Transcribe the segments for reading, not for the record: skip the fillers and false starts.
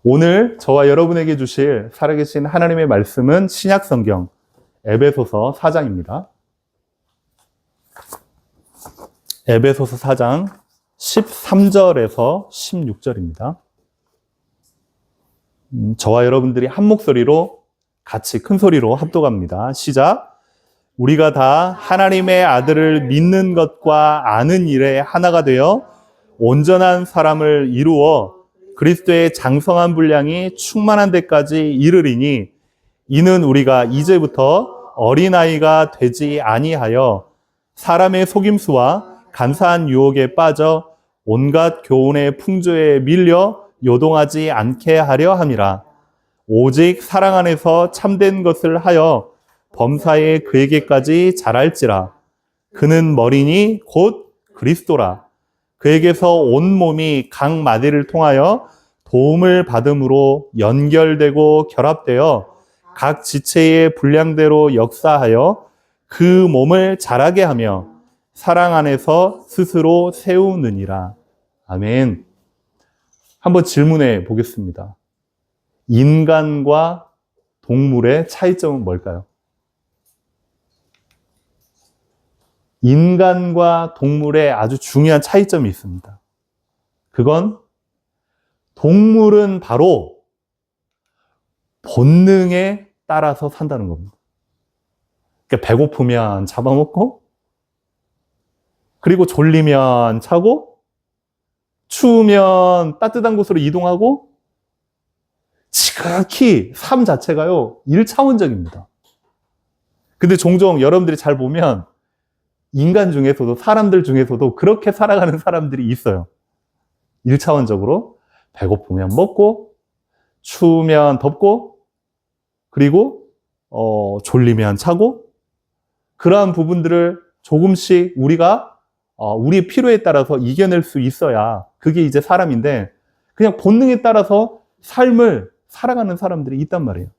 오늘 저와 여러분에게 주실 살아계신 하나님의 말씀은 신약성경 에베소서 4장입니다. 에베소서 4장 13절에서 16절입니다. 저와 여러분들이 한 목소리로 같이 큰 소리로 합독합니다. 시작. 우리가 다 하나님의 아들을 믿는 것과 아는 일에 하나가 되어 온전한 사람을 이루어 그리스도의 장성한 분량이 충만한 데까지 이르리니 이는 우리가 이제부터 어린아이가 되지 아니하여 사람의 속임수와 간사한 유혹에 빠져 온갖 교훈의 풍조에 밀려 요동하지 않게 하려 함이라. 오직 사랑 안에서 참된 것을 하여 범사에 그에게까지 자랄지라. 그는 머리니 곧 그리스도라. 그에게서 온 몸이 각 마디를 통하여 도움을 받음으로 연결되고 결합되어 각 지체의 분량대로 역사하여 그 몸을 자라게 하며 사랑 안에서 스스로 세우느니라. 아멘. 한번 질문해 보겠습니다. 인간과 동물의 차이점은 뭘까요? 인간과 동물의 아주 중요한 차이점이 있습니다. 그건 동물은 바로 본능에 따라서 산다는 겁니다. 그러니까 배고프면 잡아먹고, 그리고 졸리면 자고, 추우면 따뜻한 곳으로 이동하고, 지극히 삶 자체가요, 1차원적입니다. 근데 종종 여러분들이 잘 보면 인간 중에서도, 사람들 중에서도 그렇게 살아가는 사람들이 있어요. 1차원적으로 배고프면 먹고, 추우면 덥고, 그리고 졸리면 자고, 그러한 부분들을 조금씩 우리가 우리의 필요에 따라서 이겨낼 수 있어야 그게 이제 사람인데, 그냥 본능에 따라서 삶을 살아가는 사람들이 있단 말이에요.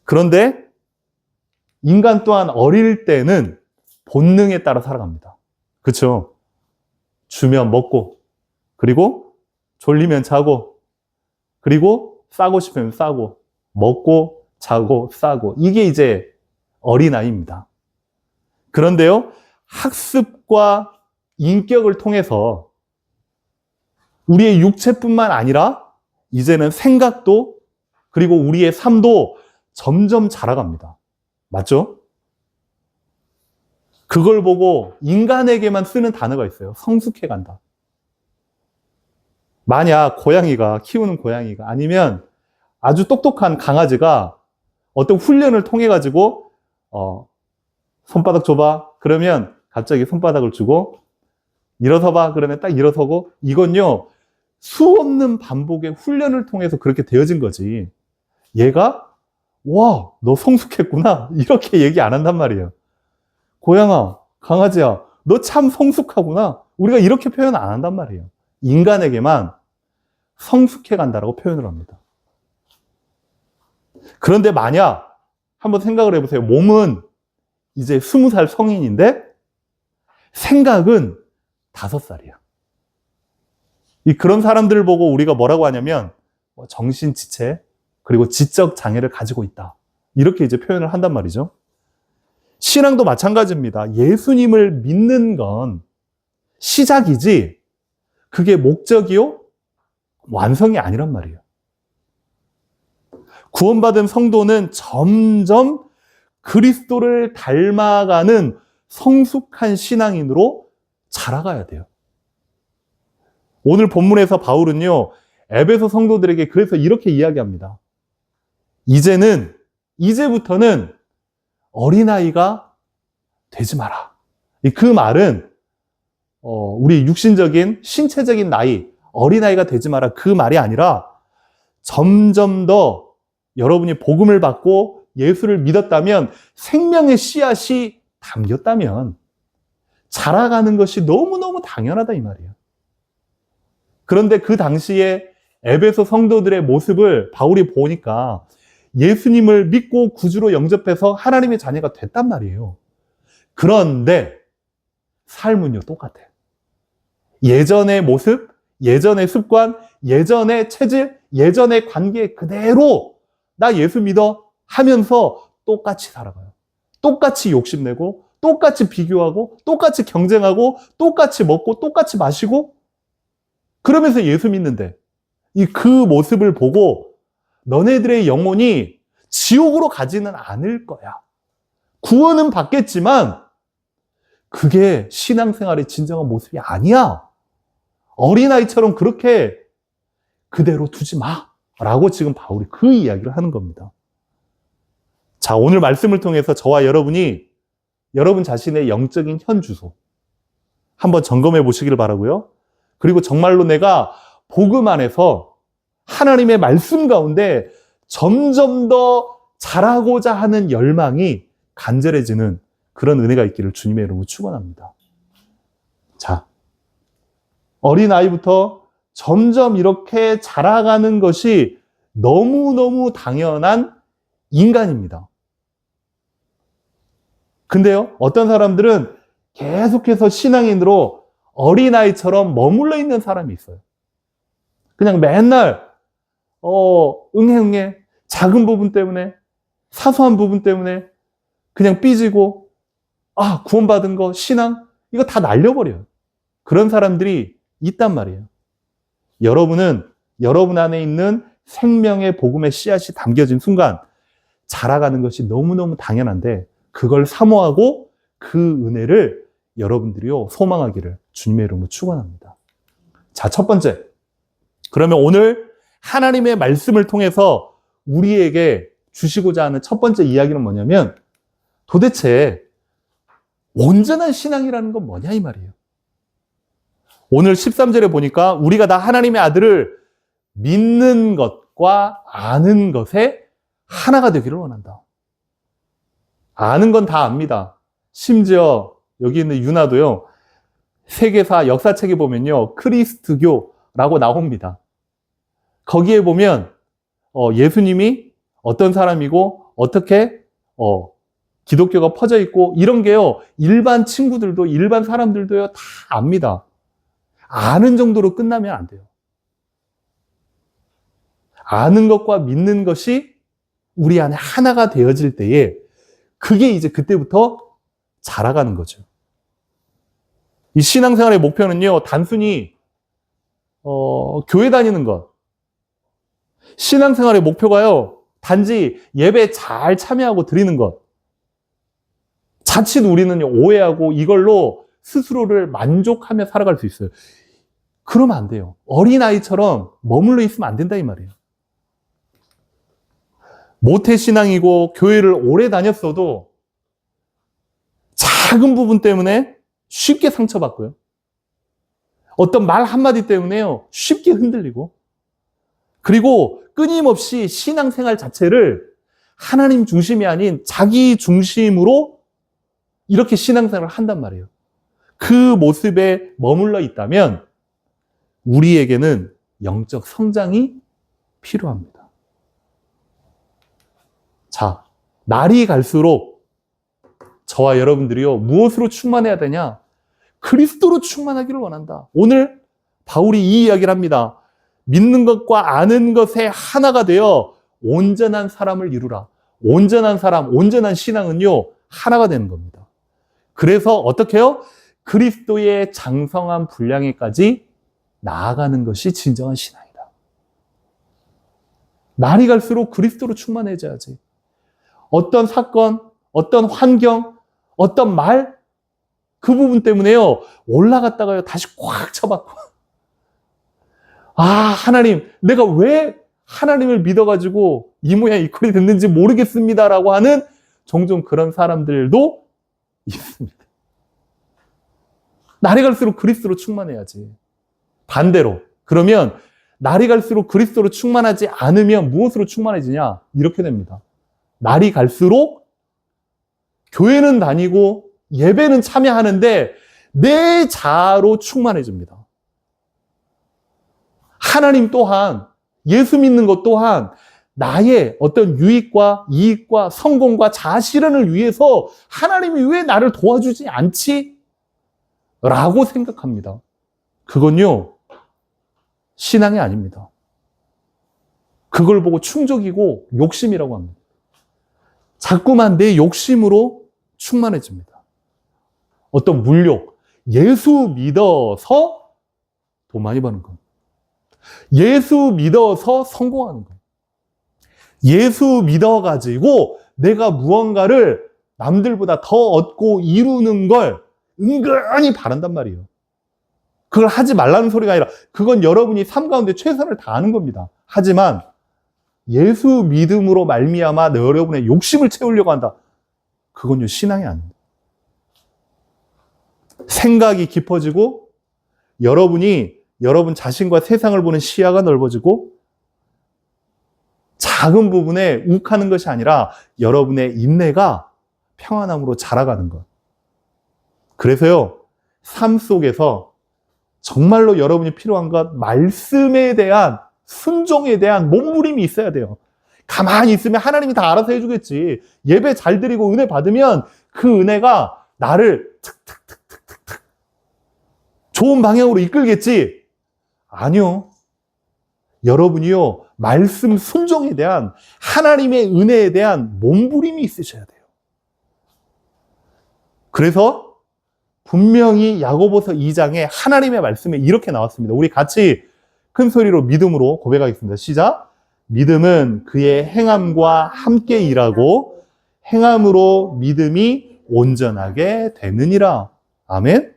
그런데 인간 또한 어릴 때는 본능에 따라 살아갑니다. 그렇죠? 주면 먹고, 그리고 졸리면 자고, 그리고 싸고 싶으면 싸고, 먹고 자고 싸고, 이게 이제 어린아이입니다. 그런데요, 학습과 인격을 통해서 우리의 육체뿐만 아니라 이제는 생각도, 그리고 우리의 삶도 점점 자라갑니다. 맞죠? 그걸 보고 인간에게만 쓰는 단어가 있어요. 성숙해간다. 만약 키우는 고양이가 아니면 아주 똑똑한 강아지가 어떤 훈련을 통해 가지고 손바닥 줘봐. 그러면 갑자기 손바닥을 주고, 일어서봐. 그러면 딱 일어서고, 이건요, 수없는 반복의 훈련을 통해서 그렇게 되어진 거지. 얘가 와, 너 성숙했구나, 이렇게 얘기 안 한단 말이에요. 고양아, 강아지야, 너 참 성숙하구나, 우리가 이렇게 표현 안 한단 말이에요. 인간에게만 성숙해 간다라고 표현을 합니다. 그런데 만약 한번 생각을 해보세요. 몸은 이제 20살 성인인데 생각은 5살이야. 그런 사람들을 보고 우리가 뭐라고 하냐면 정신지체, 그리고 지적 장애를 가지고 있다, 이렇게 이제 표현을 한단 말이죠. 신앙도 마찬가지입니다. 예수님을 믿는 건 시작이지 그게 목적이요, 완성이 아니란 말이에요. 구원받은 성도는 점점 그리스도를 닮아가는 성숙한 신앙인으로 자라가야 돼요. 오늘 본문에서 바울은요, 에베소 성도들에게 그래서 이렇게 이야기합니다. 이제부터는 어린아이가 되지 마라. 그 말은 우리 육신적인 신체적인 나이, 어린아이가 되지 마라, 그 말이 아니라 점점 더 여러분이 복음을 받고 예수를 믿었다면, 생명의 씨앗이 담겼다면 자라가는 것이 너무너무 당연하다, 이 말이에요. 그런데 그 당시에 에베소 성도들의 모습을 바울이 보니까 예수님을 믿고 구주로 영접해서 하나님의 자녀가 됐단 말이에요. 그런데 삶은요, 똑같아요. 예전의 모습, 예전의 습관, 예전의 체질, 예전의 관계 그대로 나 예수 믿어 하면서 똑같이 살아가요. 똑같이 욕심내고 똑같이 비교하고 똑같이 경쟁하고 똑같이 먹고 똑같이 마시고 그러면서 예수 믿는데 그 모습을 보고 너네들의 영혼이 지옥으로 가지는 않을 거야. 구원은 받겠지만 그게 신앙생활의 진정한 모습이 아니야. 어린아이처럼 그렇게 그대로 두지 마. 라고 지금 바울이 그 이야기를 하는 겁니다. 자, 오늘 말씀을 통해서 저와 여러분이 여러분 자신의 영적인 현주소 한번 점검해 보시길 바라고요. 그리고 정말로 내가 복음 안에서 하나님의 말씀 가운데 점점 더 자라고자 하는 열망이 간절해지는 그런 은혜가 있기를 주님의 이름으로 축원합니다. 자, 어린아이부터 점점 이렇게 자라가는 것이 너무너무 당연한 인간입니다. 근데요, 어떤 사람들은 계속해서 신앙인으로 어린아이처럼 머물러 있는 사람이 있어요. 그냥 맨날 응애 작은 부분 때문에 사소한 부분 때문에 그냥 삐지고 구원받은 거 신앙 이거 다 날려버려요. 그런 사람들이 있단 말이에요. 여러분은 여러분 안에 있는 생명의 복음의 씨앗이 담겨진 순간 자라가는 것이 너무너무 당연한데 그걸 사모하고 그 은혜를 여러분들이요 소망하기를 주님의 이름으로 축원합니다. 자, 첫 번째. 그러면 오늘 하나님의 말씀을 통해서 우리에게 주시고자 하는 첫 번째 이야기는 뭐냐면 도대체 온전한 신앙이라는 건 뭐냐 이 말이에요. 오늘 13절에 보니까 우리가 다 하나님의 아들을 믿는 것과 아는 것에 하나가 되기를 원한다. 아는 건 다 압니다. 심지어 여기 있는 유나도요. 세계사 역사책에 보면요. 크리스트교라고 나옵니다. 거기에 보면 예수님이 어떤 사람이고 어떻게 기독교가 퍼져 있고 이런 게요. 일반 친구들도 일반 사람들도요. 다 압니다. 아는 정도로 끝나면 안 돼요. 아는 것과 믿는 것이 우리 안에 하나가 되어질 때에 그게 이제 그때부터 자라가는 거죠. 이 신앙생활의 목표는요, 단순히 교회 다니는 것. 신앙생활의 목표가요, 단지 예배 잘 참여하고 드리는 것. 자칫 우리는 오해하고 이걸로 스스로를 만족하며 살아갈 수 있어요. 그러면 안 돼요. 어린아이처럼 머물러 있으면 안 된다 이 말이에요. 모태신앙이고 교회를 오래 다녔어도 작은 부분 때문에 쉽게 상처받고요. 어떤 말 한마디 때문에요. 쉽게 흔들리고 그리고 끊임없이 신앙생활 자체를 하나님 중심이 아닌 자기 중심으로 이렇게 신앙생활을 한단 말이에요. 그 모습에 머물러 있다면 우리에게는 영적 성장이 필요합니다. 자, 날이 갈수록 저와 여러분들이요, 무엇으로 충만해야 되냐? 그리스도로 충만하기를 원한다. 오늘 바울이 이 이야기를 합니다. 믿는 것과 아는 것에 하나가 되어 온전한 사람을 이루라. 온전한 사람, 온전한 신앙은요, 하나가 되는 겁니다. 그래서 어떻게 해요? 그리스도의 장성한 분량에까지 나아가는 것이 진정한 신앙이다. 날이 갈수록 그리스도로 충만해져야지. 어떤 사건, 어떤 환경, 어떤 말, 그 부분 때문에요, 올라갔다가요, 다시 꽉 쳐박고. 하나님, 내가 왜 하나님을 믿어가지고 이 모양 이 꼴이 됐는지 모르겠습니다라고 하는 종종 그런 사람들도 있습니다. 날이 갈수록 그리스도로 충만해야지. 반대로. 그러면 날이 갈수록 그리스도로 충만하지 않으면 무엇으로 충만해지냐? 이렇게 됩니다. 날이 갈수록 교회는 다니고 예배는 참여하는데 내 자아로 충만해집니다. 하나님 또한, 예수 믿는 것 또한 나의 어떤 유익과 이익과 성공과 자아실현을 위해서 하나님이 왜 나를 도와주지 않지? 라고 생각합니다. 그건요, 신앙이 아닙니다. 그걸 보고 충족이고 욕심이라고 합니다. 자꾸만 내 욕심으로 충만해집니다. 어떤 물욕, 예수 믿어서 돈 많이 버는 것, 예수 믿어서 성공하는 것, 예수 믿어가지고 내가 무언가를 남들보다 더 얻고 이루는 걸 은근히 바란단 말이에요. 그걸 하지 말라는 소리가 아니라 그건 여러분이 삶 가운데 최선을 다하는 겁니다. 하지만 예수 믿음으로 말미암아 여러분의 욕심을 채우려고 한다. 그건요, 신앙이 아닙니다. 생각이 깊어지고 여러분 자신과 세상을 보는 시야가 넓어지고 작은 부분에 욱하는 것이 아니라 여러분의 인내가 평안함으로 자라가는 것. 그래서요, 삶 속에서 정말로 여러분이 필요한 것, 말씀에 대한 순종에 대한 몸부림이 있어야 돼요. 가만히 있으면 하나님이 다 알아서 해주겠지. 예배 잘 드리고 은혜 받으면 그 은혜가 나를 툭툭툭툭툭 좋은 방향으로 이끌겠지. 아니요. 여러분이요, 말씀 순종에 대한 하나님의 은혜에 대한 몸부림이 있으셔야 돼요. 그래서 분명히 야고보서 2장에 하나님의 말씀에 이렇게 나왔습니다. 우리 같이 큰 소리로 믿음으로 고백하겠습니다. 시작. 믿음은 그의 행함과 함께 일하고 행함으로 믿음이 온전하게 되느니라. 아멘.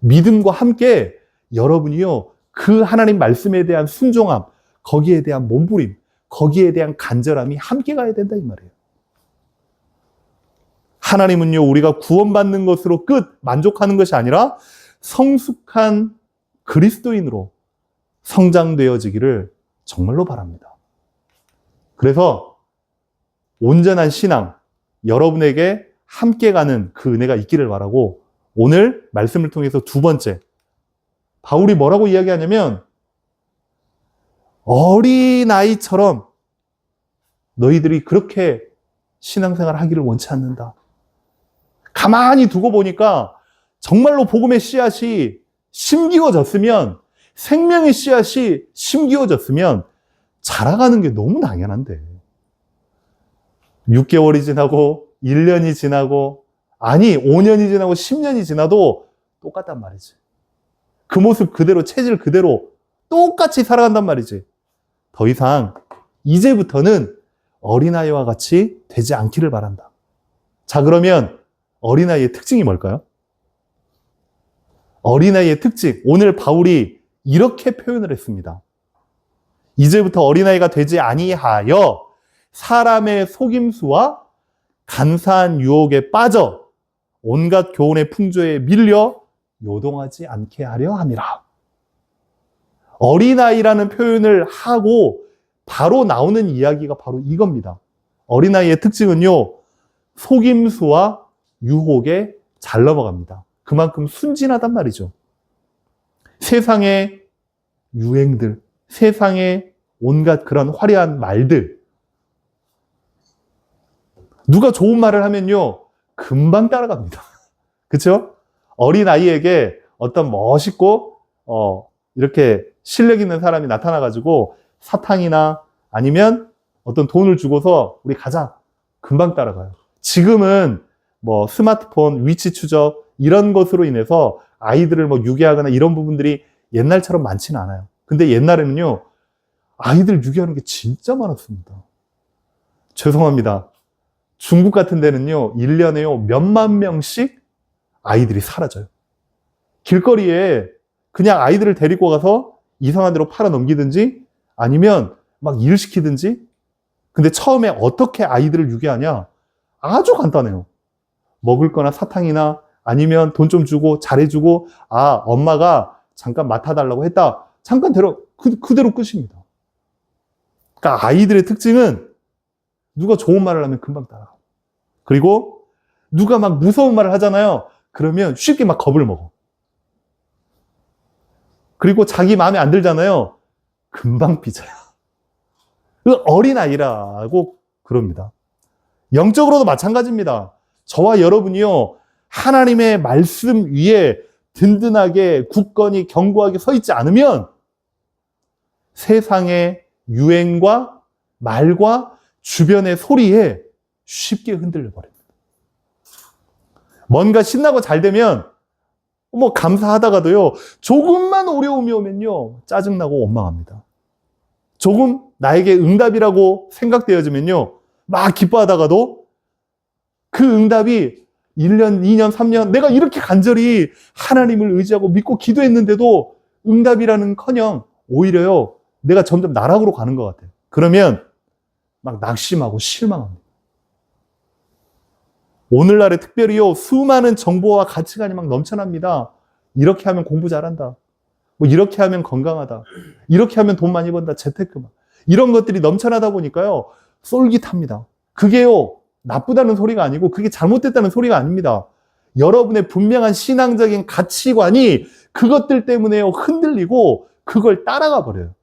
믿음과 함께 여러분이요, 그 하나님 말씀에 대한 순종함, 거기에 대한 몸부림, 거기에 대한 간절함이 함께 가야 된다 이 말이에요. 하나님은요, 우리가 구원받는 것으로 끝 만족하는 것이 아니라 성숙한 그리스도인으로 성장되어지기를 정말로 바랍니다. 그래서 온전한 신앙, 여러분에게 함께 가는 그 은혜가 있기를 바라고, 오늘 말씀을 통해서 두 번째, 바울이 뭐라고 이야기하냐면, 어린아이처럼 너희들이 그렇게 신앙생활 하기를 원치 않는다. 가만히 두고 보니까 정말로 복음의 씨앗이 심기워졌으면, 생명의 씨앗이 심기워졌으면 자라가는 게 너무 당연한데 6개월이 지나고 1년이 지나고, 아니 5년이 지나고 10년이 지나도 똑같단 말이지. 그 모습 그대로, 체질 그대로 똑같이 살아간단 말이지. 더 이상 이제부터는 어린아이와 같이 되지 않기를 바란다. 자, 그러면 어린아이의 특징이 뭘까요? 어린아이의 특징, 오늘 바울이 이렇게 표현을 했습니다. 이제부터 어린아이가 되지 아니하여 사람의 속임수와 간사한 유혹에 빠져 온갖 교훈의 풍조에 밀려 요동하지 않게 하려 함이라. 어린아이라는 표현을 하고 바로 나오는 이야기가 바로 이겁니다. 어린아이의 특징은요, 속임수와 유혹에 잘 넘어갑니다. 그만큼 순진하단 말이죠. 세상의 유행들, 세상의 온갖 그런 화려한 말들, 누가 좋은 말을 하면요, 금방 따라갑니다. 그렇죠? 어린아이에게 어떤 멋있고 이렇게 실력 있는 사람이 나타나가지고 사탕이나 아니면 어떤 돈을 주고서 우리 가자, 금방 따라가요. 지금은 뭐 스마트폰, 위치 추적 이런 것으로 인해서 아이들을 뭐 유괴하거나 이런 부분들이 옛날처럼 많지는 않아요. 근데 옛날에는요, 아이들 유괴하는 게 진짜 많았습니다. 죄송합니다. 중국 같은 데는요, 1년에요, 몇만 명씩 아이들이 사라져요. 길거리에 그냥 아이들을 데리고 가서 이상한 데로 팔아 넘기든지 아니면 막 일을 시키든지. 근데 처음에 어떻게 아이들을 유괴하냐? 아주 간단해요. 먹을 거나 사탕이나 아니면 돈 좀 주고 잘해주고, 아, 엄마가 잠깐 맡아달라고 했다. 잠깐 그대로 끝입니다. 그러니까 아이들의 특징은 누가 좋은 말을 하면 금방 따라가고, 그리고 누가 막 무서운 말을 하잖아요. 그러면 쉽게 막 겁을 먹어. 그리고 자기 마음에 안 들잖아요. 금방 삐져요. 어린아이라고 그럽니다. 영적으로도 마찬가지입니다. 저와 여러분이요, 하나님의 말씀 위에 든든하게 굳건히 견고하게 서 있지 않으면 세상의 유행과 말과 주변의 소리에 쉽게 흔들려 버립니다. 뭔가 신나고 잘 되면 뭐 감사하다가도요, 조금만 어려움이 오면요, 짜증나고 원망합니다. 조금 나에게 응답이라고 생각되어지면요, 막 기뻐하다가도 그 응답이 1년, 2년, 3년 내가 이렇게 간절히 하나님을 의지하고 믿고 기도했는데도 응답이라는커녕 오히려요, 내가 점점 나락으로 가는 것 같아요. 그러면 막 낙심하고 실망합니다. 오늘날에 특별히요, 수많은 정보와 가치관이 막 넘쳐납니다. 이렇게 하면 공부 잘한다. 뭐 이렇게 하면 건강하다. 이렇게 하면 돈 많이 번다. 재테크 막. 이런 것들이 넘쳐나다 보니까요, 쏠깃합니다. 그게요, 나쁘다는 소리가 아니고 그게 잘못됐다는 소리가 아닙니다. 여러분의 분명한 신앙적인 가치관이 그것들 때문에요, 흔들리고 그걸 따라가 버려요.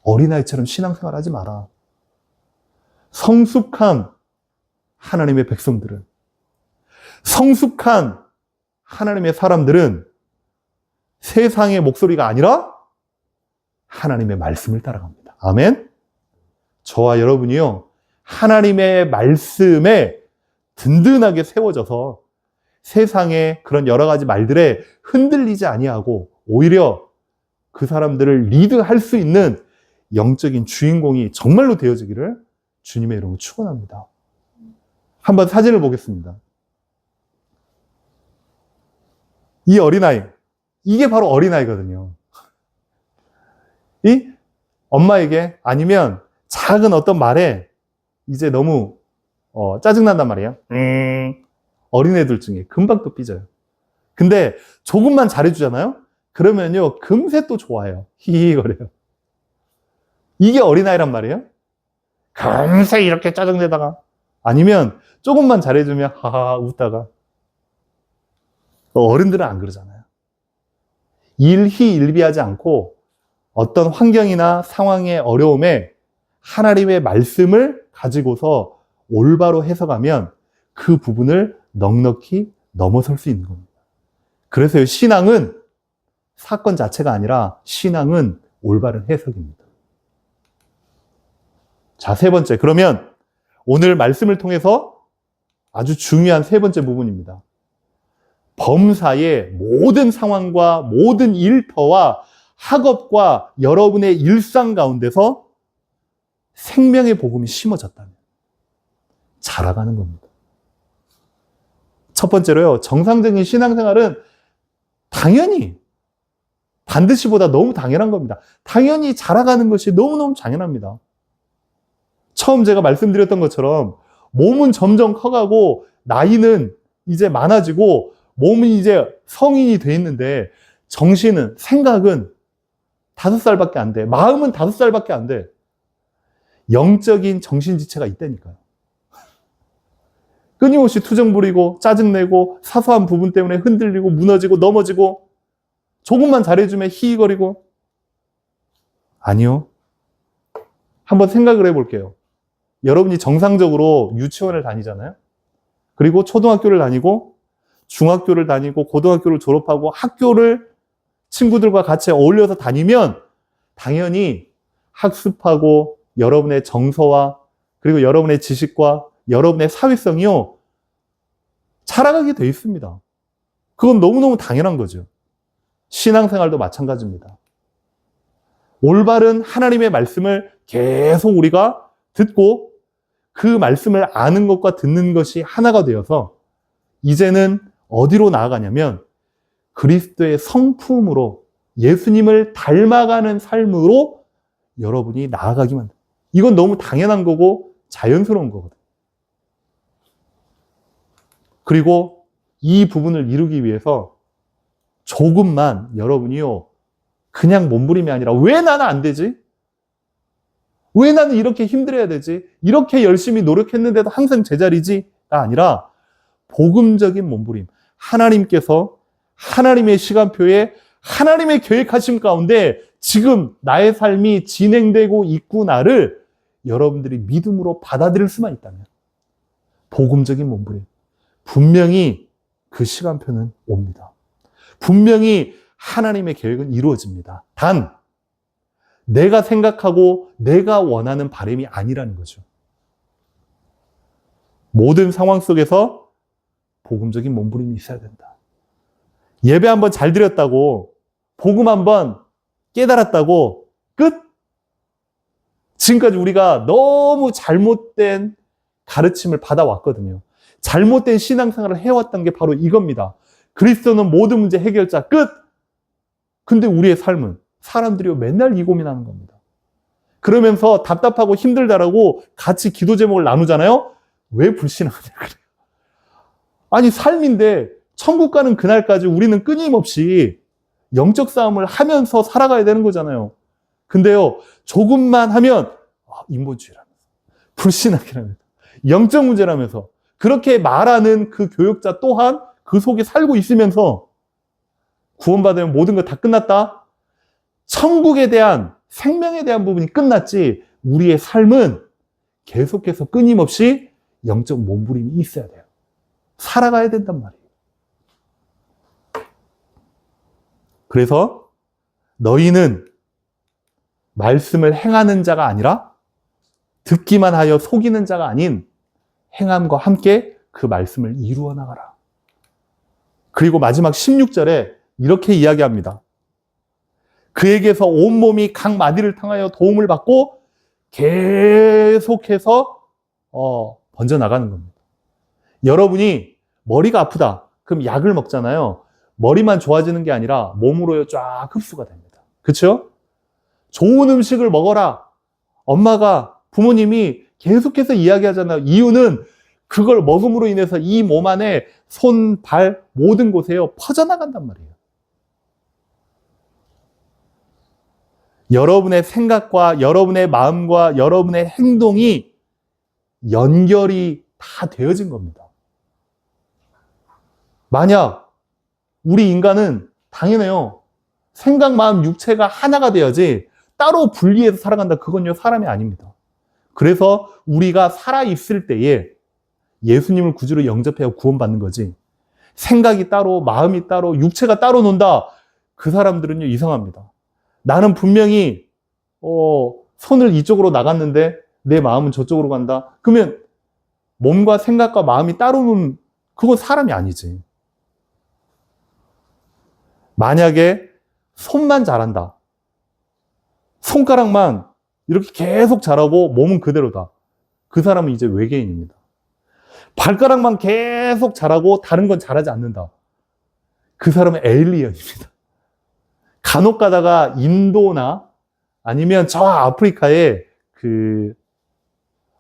어린아이처럼 신앙생활 하지 마라. 성숙한 하나님의 백성들은, 성숙한 하나님의 사람들은 세상의 목소리가 아니라 하나님의 말씀을 따라갑니다. 아멘? 저와 여러분이요, 하나님의 말씀에 든든하게 세워져서 세상의 그런 여러 가지 말들에 흔들리지 아니하고 오히려 그 사람들을 리드할 수 있는 영적인 주인공이 정말로 되어지기를 주님의 이름으로 축원합니다. 한번 사진을 보겠습니다. 이 어린아이, 이게 바로 어린아이거든요. 이 엄마에게 아니면 작은 어떤 말에 이제 너무 짜증난단 말이에요. 어린애들 중에 금방 또 삐져요. 근데 조금만 잘해주잖아요? 그러면요, 금세 또 좋아해요. 히히거려요. 이게 어린아이란 말이에요. 금세 이렇게 짜증내다가, 아니면 조금만 잘해주면 하하 웃다가. 어른들은 안 그러잖아요. 일희일비하지 않고 어떤 환경이나 상황의 어려움에 하나님의 말씀을 가지고서 올바로 해석하면 그 부분을 넉넉히 넘어설 수 있는 겁니다. 그래서 신앙은 사건 자체가 아니라 신앙은 올바른 해석입니다. 자, 세 번째. 그러면 오늘 말씀을 통해서 아주 중요한 세 번째 부분입니다. 범사의 모든 상황과 모든 일터와 학업과 여러분의 일상 가운데서 생명의 복음이 심어졌다면 자라가는 겁니다. 첫 번째로요, 정상적인 신앙생활은 당연히, 반드시보다 너무 당연한 겁니다. 당연히 자라가는 것이 너무너무 당연합니다. 처음 제가 말씀드렸던 것처럼 몸은 점점 커가고 나이는 이제 많아지고 몸은 이제 성인이 돼 있는데 정신은, 생각은 5살밖에 안 돼. 마음은 5살밖에 안 돼. 영적인 정신지체가 있다니까요. 끊임없이 투정 부리고 짜증내고 사소한 부분 때문에 흔들리고 무너지고 넘어지고 조금만 잘해주면 히히거리고. 아니요. 한번 생각을 해볼게요. 여러분이 정상적으로 유치원을 다니잖아요. 그리고 초등학교를 다니고 중학교를 다니고 고등학교를 졸업하고 학교를 친구들과 같이 어울려서 다니면 당연히 학습하고 여러분의 정서와 그리고 여러분의 지식과 여러분의 사회성이요, 자라가게 돼 있습니다. 그건 너무너무 당연한 거죠. 신앙생활도 마찬가지입니다. 올바른 하나님의 말씀을 계속 우리가 듣고 그 말씀을 아는 것과 듣는 것이 하나가 되어서 이제는 어디로 나아가냐면 그리스도의 성품으로 예수님을 닮아가는 삶으로 여러분이 나아가기만 해요. 이건 너무 당연한 거고 자연스러운 거거든요. 그리고 이 부분을 이루기 위해서 조금만 여러분이요, 그냥 몸부림이 아니라 왜 나는 안 되지? 왜 나는 이렇게 힘들어야 되지? 이렇게 열심히 노력했는데도 항상 제자리지가 아니라 복음적인 몸부림. 하나님께서 하나님의 시간표에 하나님의 계획하심 가운데 지금 나의 삶이 진행되고 있구나를 여러분들이 믿음으로 받아들일 수만 있다면 복음적인 몸부림. 분명히 그 시간표는 옵니다. 분명히 하나님의 계획은 이루어집니다. 단, 내가 생각하고 내가 원하는 바람이 아니라는 거죠. 모든 상황 속에서 복음적인 몸부림이 있어야 된다. 예배 한번 잘 드렸다고, 복음 한번 깨달았다고 끝? 지금까지 우리가 너무 잘못된 가르침을 받아왔거든요. 잘못된 신앙생활을 해왔던 게 바로 이겁니다. 그리스도는 모든 문제 해결자 끝! 근데 우리의 삶은 사람들이 맨날 이 고민하는 겁니다. 그러면서 답답하고 힘들다라고 같이 기도 제목을 나누잖아요. 왜 불신하냐 그래요. 아니 삶인데 천국 가는 그날까지 우리는 끊임없이 영적 싸움을 하면서 살아가야 되는 거잖아요. 근데요, 조금만 하면 인본주의라면서, 불신학이라면서, 영적 문제라면서 그렇게 말하는 그 교육자 또한 그 속에 살고 있으면서 구원받으면 모든 거 다 끝났다? 천국에 대한, 생명에 대한 부분이 끝났지 우리의 삶은 계속해서 끊임없이 영적 몸부림이 있어야 돼요. 살아가야 된단 말이에요. 그래서 너희는 말씀을 행하는 자가 아니라 듣기만 하여 속이는 자가 아닌 행함과 함께 그 말씀을 이루어 나가라. 그리고 마지막 16절에 이렇게 이야기합니다. 그에게서 온몸이 각 마디를 통하여 도움을 받고 계속해서 번져나가는 겁니다. 여러분이 머리가 아프다. 그럼 약을 먹잖아요. 머리만 좋아지는 게 아니라 몸으로 쫙 흡수가 됩니다. 그렇죠? 좋은 음식을 먹어라. 엄마가, 부모님이 계속해서 이야기하잖아요. 이유는 그걸 먹음으로 인해서 이 몸 안에 손, 발, 모든 곳에요 퍼져나간단 말이에요. 여러분의 생각과 여러분의 마음과 여러분의 행동이 연결이 다 되어진 겁니다. 만약 우리 인간은 당연해요. 생각, 마음, 육체가 하나가 되어야지 따로 분리해서 살아간다. 그건요, 사람이 아닙니다. 그래서 우리가 살아있을 때에 예수님을 구주로 영접해야 구원받는 거지. 생각이 따로, 마음이 따로, 육체가 따로 논다. 그 사람들은요, 이상합니다. 나는 분명히 손을 이쪽으로 나갔는데 내 마음은 저쪽으로 간다. 그러면 몸과 생각과 마음이 따로 노는, 그건 사람이 아니지. 만약에 손만 잘한다. 손가락만 이렇게 계속 잘하고 몸은 그대로다. 그 사람은 이제 외계인입니다. 발가락만 계속 잘하고 다른 건 잘하지 않는다. 그 사람은 에일리언입니다. 간혹 가다가 인도나 아니면 저 아프리카에 그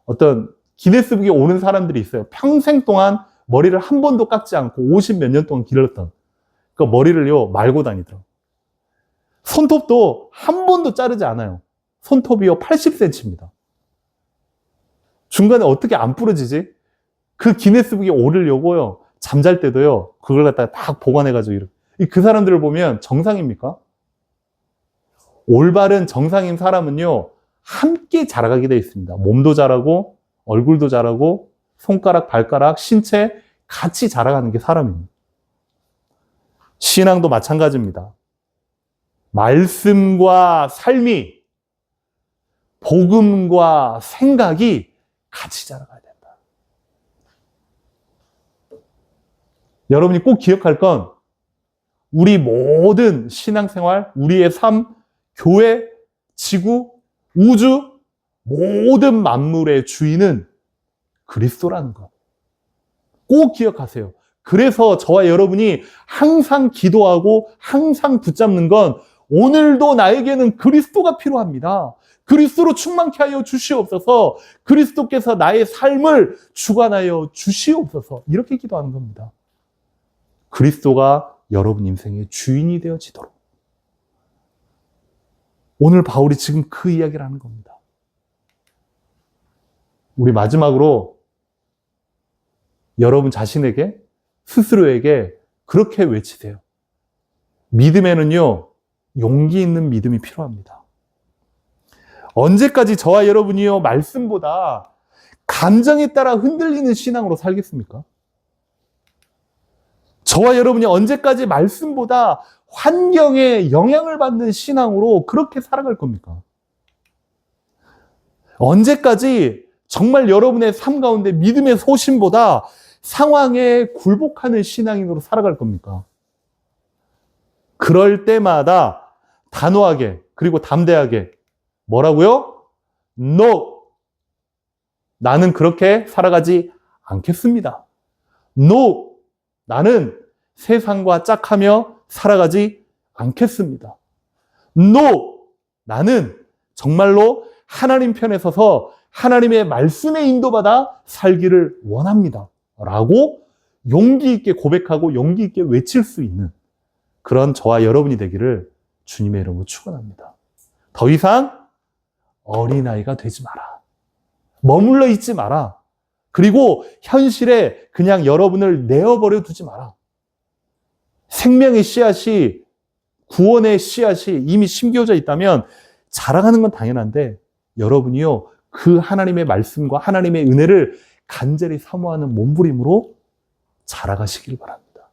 어떤 기네스북에 오는 사람들이 있어요. 평생 동안 머리를 한 번도 깎지 않고 50 몇 년 동안 길렀던 그 머리를요 말고 다니더라고요. 손톱도 한 번도 자르지 않아요. 손톱이요 80cm입니다. 중간에 어떻게 안 부러지지? 그 기네스북에 오르려고요 잠잘 때도요 그걸 갖다가 딱 보관해가지고 이렇게. 그 사람들을 보면 정상입니까? 올바른 정상인 사람은요 함께 자라가게 되어 있습니다. 몸도 자라고 얼굴도 자라고 손가락, 발가락, 신체 같이 자라가는 게 사람입니다. 신앙도 마찬가지입니다. 말씀과 삶이, 복음과 생각이 같이 자라가야 된다. 여러분이 꼭 기억할 건 우리 모든 신앙생활, 우리의 삶, 교회, 지구, 우주, 모든 만물의 주인은 그리스도라는 것. 꼭 기억하세요. 그래서 저와 여러분이 항상 기도하고 항상 붙잡는 건 오늘도 나에게는 그리스도가 필요합니다. 그리스도로 충만케 하여 주시옵소서. 그리스도께서 나의 삶을 주관하여 주시옵소서. 이렇게 기도하는 겁니다. 그리스도가 여러분 인생의 주인이 되어지도록. 오늘 바울이 지금 그 이야기를 하는 겁니다. 우리 마지막으로 여러분 자신에게, 스스로에게 그렇게 외치세요. 믿음에는요, 용기 있는 믿음이 필요합니다. 언제까지 저와 여러분이요, 말씀보다 감정에 따라 흔들리는 신앙으로 살겠습니까? 저와 여러분이 언제까지 말씀보다 환경에 영향을 받는 신앙으로 그렇게 살아갈 겁니까? 언제까지 정말 여러분의 삶 가운데 믿음의 소신보다 상황에 굴복하는 신앙인으로 살아갈 겁니까? 그럴 때마다 단호하게 그리고 담대하게 뭐라고요? No! 나는 그렇게 살아가지 않겠습니다. No! 나는 세상과 짝하며 살아가지 않겠습니다. No! 나는 정말로 하나님 편에 서서 하나님의 말씀에 인도받아 살기를 원합니다. 라고 용기 있게 고백하고 용기 있게 외칠 수 있는 그런 저와 여러분이 되기를 주님의 이름으로 축원합니다. 더 이상 어린아이가 되지 마라. 머물러 있지 마라. 그리고 현실에 그냥 여러분을 내어버려 두지 마라. 생명의 씨앗이, 구원의 씨앗이 이미 심겨져 있다면 자라가는 건 당연한데 여러분이요, 그 하나님의 말씀과 하나님의 은혜를 간절히 사모하는 몸부림으로 자라가시길 바랍니다.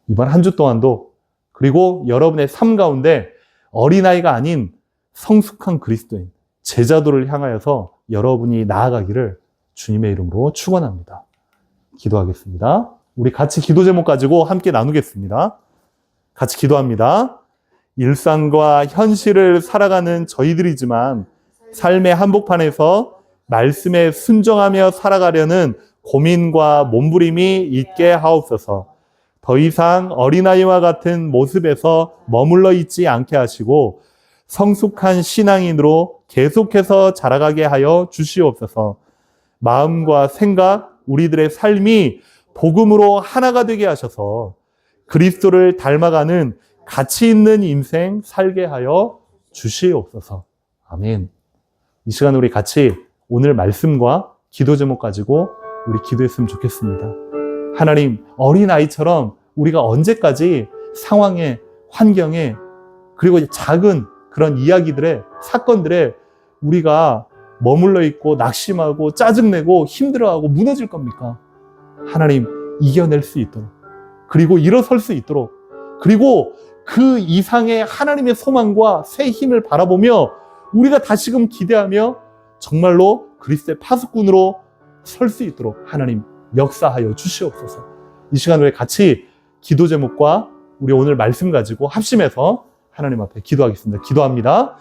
이번 한 주 동안도 그리고 여러분의 삶 가운데 어린아이가 아닌 성숙한 그리스도인, 제자도를 향하여서 여러분이 나아가기를 주님의 이름으로 축원합니다. 기도하겠습니다. 우리 같이 기도 제목 가지고 함께 나누겠습니다. 같이 기도합니다. 일상과 현실을 살아가는 저희들이지만 삶의 한복판에서 말씀에 순종하며 살아가려는 고민과 몸부림이 있게 하옵소서. 더 이상 어린아이와 같은 모습에서 머물러 있지 않게 하시고 성숙한 신앙인으로 계속해서 자라가게 하여 주시옵소서. 마음과 생각, 우리들의 삶이 복음으로 하나가 되게 하셔서 그리스도를 닮아가는 가치 있는 인생 살게 하여 주시옵소서. 아멘. 이 시간 우리 같이 오늘 말씀과 기도 제목 가지고 우리 기도했으면 좋겠습니다. 하나님, 어린아이처럼 우리가 언제까지 상황에, 환경에, 그리고 작은 그런 이야기들에, 사건들에 우리가 머물러 있고 낙심하고 짜증내고 힘들어하고 무너질 겁니까? 하나님, 이겨낼 수 있도록, 그리고 일어설 수 있도록, 그리고 그 이상의 하나님의 소망과 새 힘을 바라보며 우리가 다시금 기대하며 정말로 그리스도의 파수꾼으로 설 수 있도록 하나님 역사하여 주시옵소서. 이 시간 후에 같이 기도 제목과 우리 오늘 말씀 가지고 합심해서 하나님 앞에 기도하겠습니다. 기도합니다.